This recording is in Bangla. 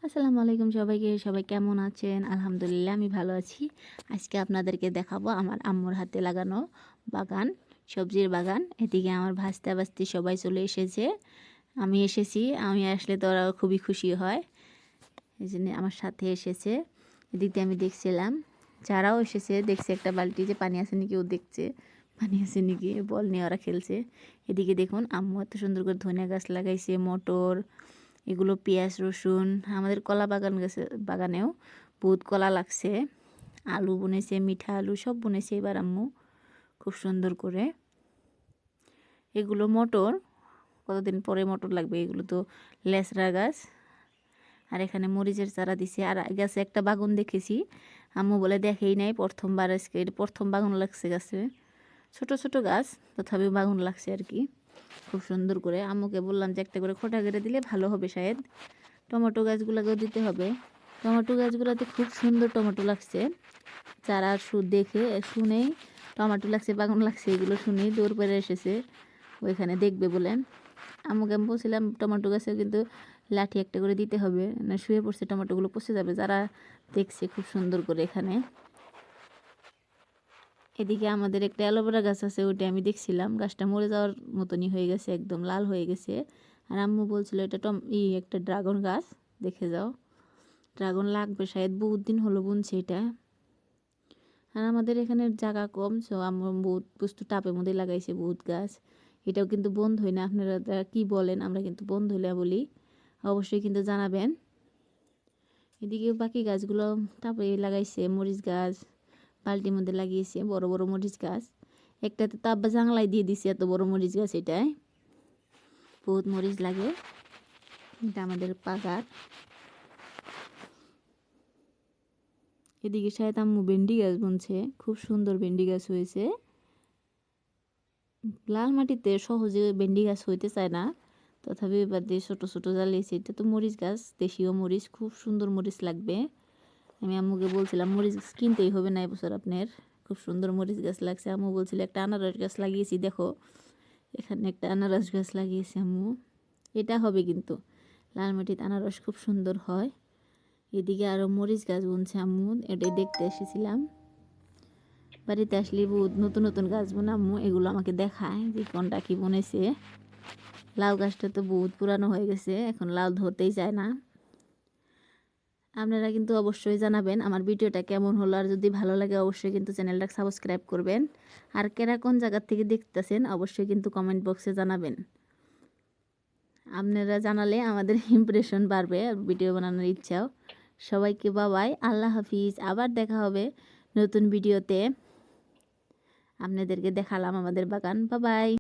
আসসালামু আলাইকুম সবাইকে। সবাই কেমন আছেন? আলহামদুলিল্লাহ আমি ভালো আছি। আজকে আপনাদেরকে দেখাবো আমার আম্মুর হাতে লাগানো বাগান, সবজির বাগান। এদিকে আমার ভাস্তা-ভাস্তি সবাই চলে এসেছে। আমি এসেছি। আমি আসলে তো ওরা খুবই খুশি হয়। এজন্য আমার সাথে এসেছে। এদিক দিয়ে আমি দেখছিলাম। যারাও এসেছে দেখছে একটা বালতি যে পানি আছে নাকি, ও দেখছে পানি আছে নাকি, বল নিয়ে ওরা খেলছে। এদিকে দেখুন আম্মু এত সুন্দর করে ধনিয়া গাছ লাগাইছে, মটর, এগুলো পেঁয়াজ রসুন। আমাদের কলা বাগানেও বহুত কলা লাগছে। আলু বুনেছে, মিঠা আলু সব বুনেছে এবার আম্মু খুব সুন্দর করে। এগুলো মটর, কতদিন পরে মটর লাগবে। এগুলো তো লেসরা গাছ। আর এখানে মরিচের চারা দিছে। আর গাছে একটা বাগুন দেখেছি, আম্মু বলে দেখেই নাই, প্রথমবার আজকে প্রথম বাগুন লাগছে গাছে। ছোট ছোট গাছ, তথাপি বাগুন লাগছে আর কি খুব সুন্দর করে। আম্মুকে বললাম যে একটা করে খোঁটা কেটে দিলে ভালো হবে শায়দ। টমেটো গাছগুলোকেও দিতে হবে। টমেটো গাছগুলোতে খুব সুন্দর টমেটো লাগছে। যারা দেখে শুনেই টমেটো লাগছে, বাগান লাগছে, এগুলো শুনেই দৌড় পেরে এসেছে ওইখানে দেখবে বলে। আম্মুকে আমি বলছিলাম টমেটো গাছে কিন্তু লাঠি একটা করে দিতে হবে, না শুয়ে পড়ছে টমেটোগুলো পচে যাবে। যারা দেখছে খুব সুন্দর করে এখানে। এদিকে আমাদের একটা অ্যালোভেরা গাছ আছে, ওইটা আমি দেখছিলাম গাছটা মরে যাওয়ার মতনই হয়ে গেছে, একদম লাল হয়ে গেছে। আর আম্মু বলছিল এটা একটা ড্রাগন গাছ, দেখে যাও। ড্রাগন লাগবে শায়দ, বহুত দিন হলো বুনছে এটা। আর আমাদের এখানে জায়গা কম, সো আম্মু বহুত বস্তু টাপের মধ্যে লাগাইছে, বহুত গাছ। এটাও কিন্তু বন্ধ হয় না। আপনারা কি বলেন? আমরা কিন্তু বন্ধ হইলে বলি, অবশ্যই কিন্তু জানাবেন। এদিকে বাকি গাছগুলো টাপে লাগাইছে। মরিচ গাছ বালতির মধ্যে লাগিয়েছে, বড় বড় মরিচ গাছ। একটাতে তো আব্বা জাংলায় দিয়ে দিছে, এত বড় মরিচ গাছ এটায় বহুত মরিচ লাগে। এটা আমাদের পাকার। এদিকে শায়দ আম্মু ভেন্ডি গাছ বুনছে, খুব সুন্দর ভেন্ডি গাছ হয়েছে। লাল মাটিতে সহজে ভেন্ডি গাছ হইতে চায় না, তথাপি এবার দিয়ে ছোটো ছোটো জ্বালিয়েছে। এটা তো মরিচ গাছ, দেশীয় মরিচ, খুব সুন্দর মরিচ লাগবে। আমি আম্মুকে বলছিলাম মরিচ গাছ কিনতেই হবে না এবছর আপনার, খুব সুন্দর মরিচ গাছ লাগছে। আম্মু বলছিল একটা আনারস গাছ লাগিয়েছি, দেখো এখানে একটা আনারস গাছ লাগিয়েছি আম্মু। এটা হবে কিন্তু লাল মাটিতে আনারস খুব সুন্দর হয়। এদিকে আরও মরিচ গাছ বুনছে আম্মু, এটাই দেখতে এসেছিলাম। বাড়িতে আসলে বহুত নতুন নতুন গাছ বোনা আম্মু, এগুলো আমাকে দেখায় যে কোনটা কি বনেছে। লাউ গাছটা তো বহুত পুরানো হয়ে গেছে, এখন লাউ ধরতেই চায় না। আপনারা কিন্তু অবশ্যই জানাবেন আমার ভিডিওটা কেমন হলো। আর যদি ভালো লাগে অবশ্যই কিন্তু চ্যানেলটা সাবস্ক্রাইব করবেন। আর কেরা কোন জায়গার থেকে দেখতেছেন অবশ্যই কিন্তু কমেন্ট বক্সে জানাবেন। আপনারা জানালে আমাদের ইমপ্রেশন বাড়বে, ভিডিও বানানোর ইচ্ছাও। সবাইকে বাবাই, আল্লাহ হাফিজ। আবার দেখা হবে নতুন ভিডিওতে। আপনাদেরকে দেখালাম আমাদের বাগান। বাবাই।